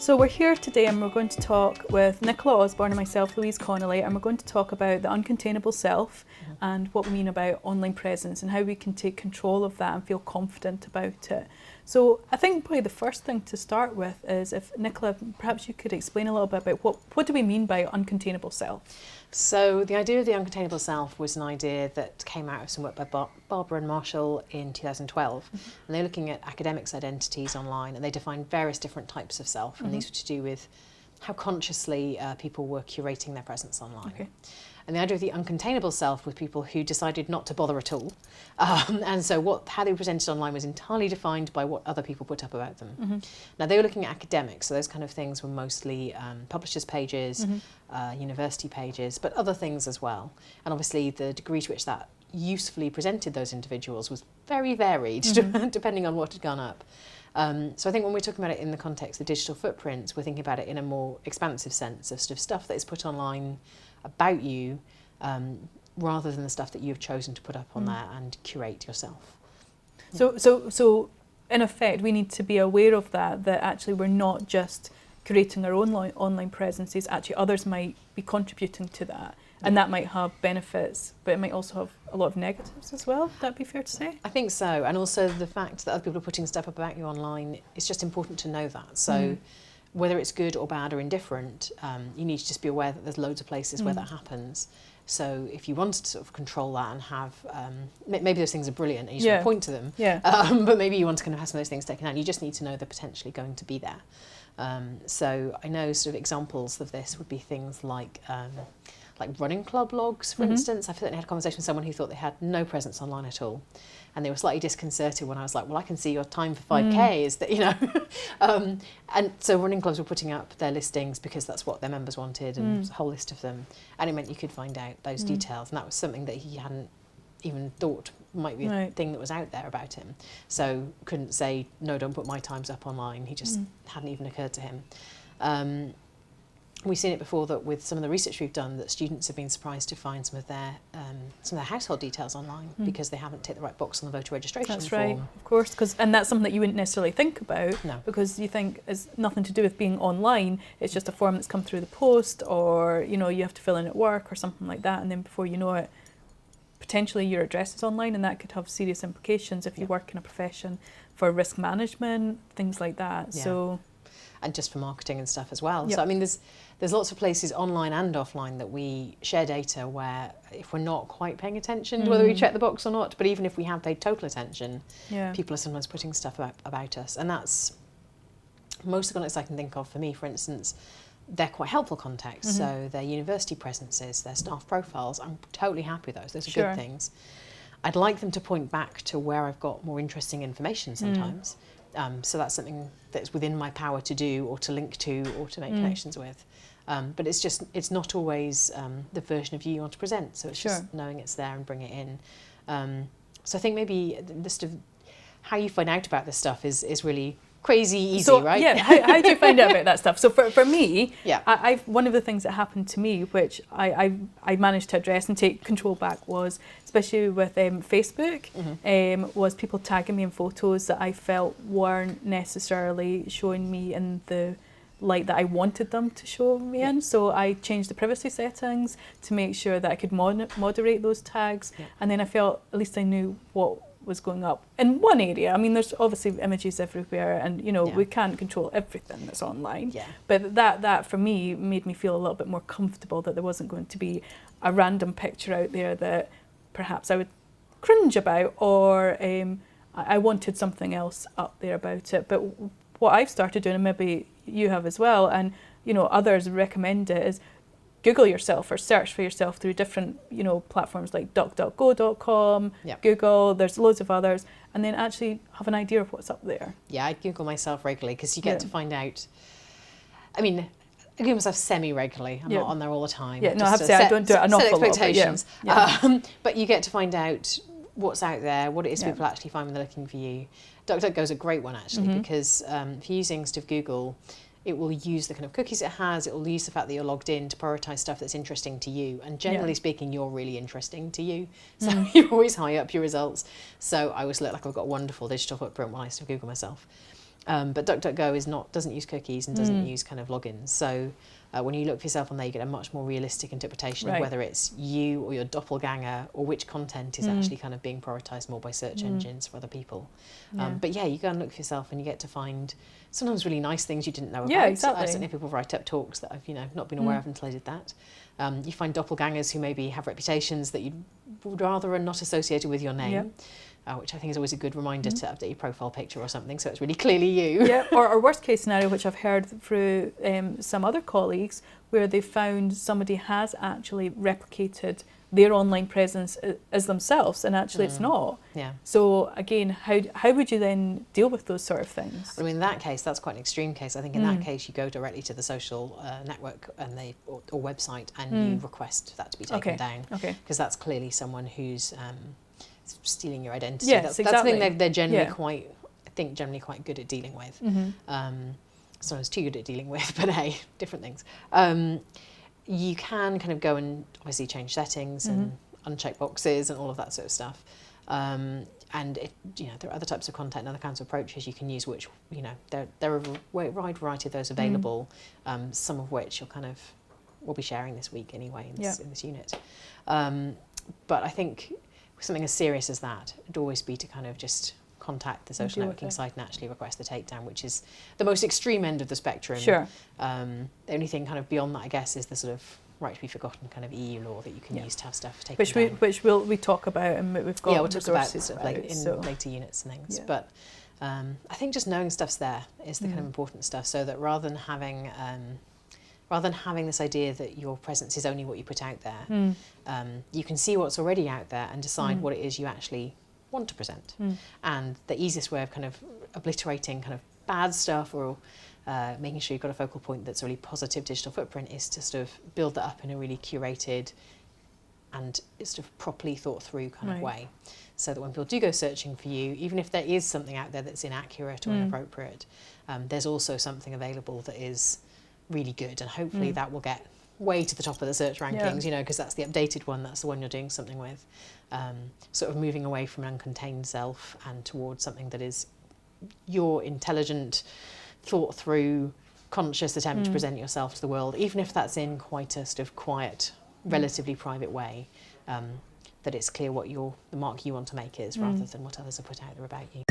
So we're here today and we're going to talk with Nicola Osborne and myself, Louise Connolly, and we're going to talk about the uncontainable self and what we mean about online presence and how we can take control of that and feel confident about it. So I think probably the first thing to start with is if Nicola, perhaps you could explain a little bit about what do we mean by uncontainable self? So the idea of the uncontainable self was an idea that came out of some work by Barbara and Marshall in 2012. And they're looking at academics' identities online, and they defined various different types of self, and these were to do with how consciously people were curating their presence online. Okay. And the idea of the uncontainable self was people who decided not to bother at all. And so how they were presented online was entirely defined by what other people put up about them. Now, they were looking at academics, so those kind of things were mostly publishers' pages, university pages, but other things as well. And obviously, the degree to which that usefully presented those individuals was very varied, depending on what had gone up. So I think when we're talking about it in the context of digital footprints, we're thinking about it in a more expansive sense of sort of stuff that is put online about you, rather than the stuff that you've chosen to put up on there and curate yourself. So in effect, we need to be aware of that actually we're not just creating our own online presences, actually others might be contributing to that. And that might have benefits, but it might also have a lot of negatives as well. Would that be fair to say? I think so. And also the fact that other people are putting stuff up about you online, it's just important to know that. So whether it's good or bad or indifferent, you need to just be aware that there's loads of places where that happens. So if you wanted to sort of control that and have, maybe those things are brilliant and you just want to point to them, but maybe you want to kind of have some of those things taken out. You just need to know they're potentially going to be there. So I know sort of examples of this would be things like running club logs, for instance. I certainly had a conversation with someone who thought they had no presence online at all. And they were slightly disconcerted when I was like, well, I can see your time for 5K is that, you know. And so running clubs were putting up their listings because that's what their members wanted, and there's a whole list of them. And it meant you could find out those details. And that was something that he hadn't even thought might be a thing that was out there about him. So couldn't say, no, don't put my times up online. He just hadn't even occurred to him. We've seen it before that with some of the research we've done, that students have been surprised to find some of their household details online because they haven't ticked the right box on the voter registration form. That's right, of course, and that's something that you wouldn't necessarily think about because you think it's nothing to do with being online. It's just a form that's come through the post, or you have to fill in at work or something like that, and then before you know it, potentially your address is online, and that could have serious implications if you work in a profession for risk management, things like that. So. And just for marketing and stuff as well. So I mean, there's lots of places online and offline that we share data where if we're not quite paying attention to whether we check the box or not, but even if we have paid total attention, people are sometimes putting stuff about us. And that's most of the contexts I can think of for me, for instance, they're quite helpful contexts. So their university presences, their staff profiles, I'm totally happy with those. Those are good things. I'd like them to point back to where I've got more interesting information sometimes. So that's something that's within my power to do or to link to or to make connections with. But it's not always the version of you want to present. So it's just knowing it's there and bring it in. So I think maybe the sort of how you find out about this stuff is really crazy easy, right? Yeah, how do you find out about that stuff? So for me, I've one of the things that happened to me, which I managed to address and take control back, was especially with Facebook, was people tagging me in photos that I felt weren't necessarily showing me in the light that I wanted them to show me in. So I changed the privacy settings to make sure that I could moderate those tags, and then I felt at least I knew what was going up in one area. I mean, there's obviously images everywhere, and we can't control everything that's online. But that for me made me feel a little bit more comfortable that there wasn't going to be a random picture out there that perhaps I would cringe about, or I wanted something else up there about it. But what I've started doing, and maybe you have as well, and others recommend it, is Google yourself or search for yourself through different, platforms like duckduckgo.com, Google, there's loads of others, and then actually have an idea of what's up there. Yeah, I Google myself regularly because you get to find out, I mean, I Google myself semi-regularly. I'm not on there all the time. Yeah, no, I have to say, I don't do it an awful lot. Expectations. But you get to find out what's out there, what it is people actually find when they're looking for you. DuckDuckGo is a great one, actually, because if you're using sort of Google, it will use the kind of cookies it has, it will use the fact that you're logged in to prioritise stuff that's interesting to you. And generally speaking, you're really interesting to you. So you're always high up your results. So I always look like I've got a wonderful digital footprint when I still Google myself. But DuckDuckGo doesn't use cookies and doesn't use kind of logins. So when you look for yourself on there, you get a much more realistic interpretation of whether it's you or your doppelganger, or which content is actually kind of being prioritised more by search engines for other people. But yeah, you go and look for yourself, and you get to find sometimes really nice things you didn't know about. Yeah, exactly. Certainly people write up talks that I've not been aware of until I did that. You find doppelgangers who maybe have reputations that you would rather are not associated with your name. Which I think is always a good reminder to update your profile picture or something, so it's really clearly you. Yeah, or worst case scenario, which I've heard through some other colleagues, where they found somebody has actually replicated their online presence as themselves, and actually it's not. Yeah. So again, how would you then deal with those sort of things? I mean, in that case, that's quite an extreme case. I think in that case, you go directly to the social network and or website, and you request that to be taken down. Okay. Because that's clearly someone who's stealing your identity. Yes, that's something they're generally generally quite good at dealing with. Sometimes too good at dealing with, but hey, different things. You can kind of go and obviously change settings and uncheck boxes and all of that sort of stuff. And there are other types of content and other kinds of approaches you can use, which there are a wide variety of those available. Some of which we'll be sharing this week anyway in this unit. But I think something as serious as that would always be to kind of just contact the social networking site and actually request the takedown, which is the most extreme end of the spectrum. Sure. The only thing kind of beyond that, I guess, is the sort of right to be forgotten kind of EU law that you can use to have stuff taken down. Which we talk about, and we've got we'll talk about resources in later units and things. Yeah. But I think just knowing stuff's there is the kind of important stuff, so that rather than having this idea that your presence is only what you put out there, you can see what's already out there and decide what it is you actually want to present. And the easiest way of kind of obliterating kind of bad stuff, or making sure you've got a focal point that's a really positive digital footprint, is to sort of build that up in a really curated and sort of properly thought through kind of way, so that when people do go searching for you, even if there is something out there that's inaccurate or inappropriate, there's also something available that is really good, and hopefully that will get way to the top of the search rankings, because that's the updated one, that's the one you're doing something with. Sort of moving away from an uncontained self and towards something that is your intelligent, thought through, conscious attempt to present yourself to the world, even if that's in quite a sort of quiet, relatively private way, that it's clear what the mark you want to make is, rather than what others have put out there about you.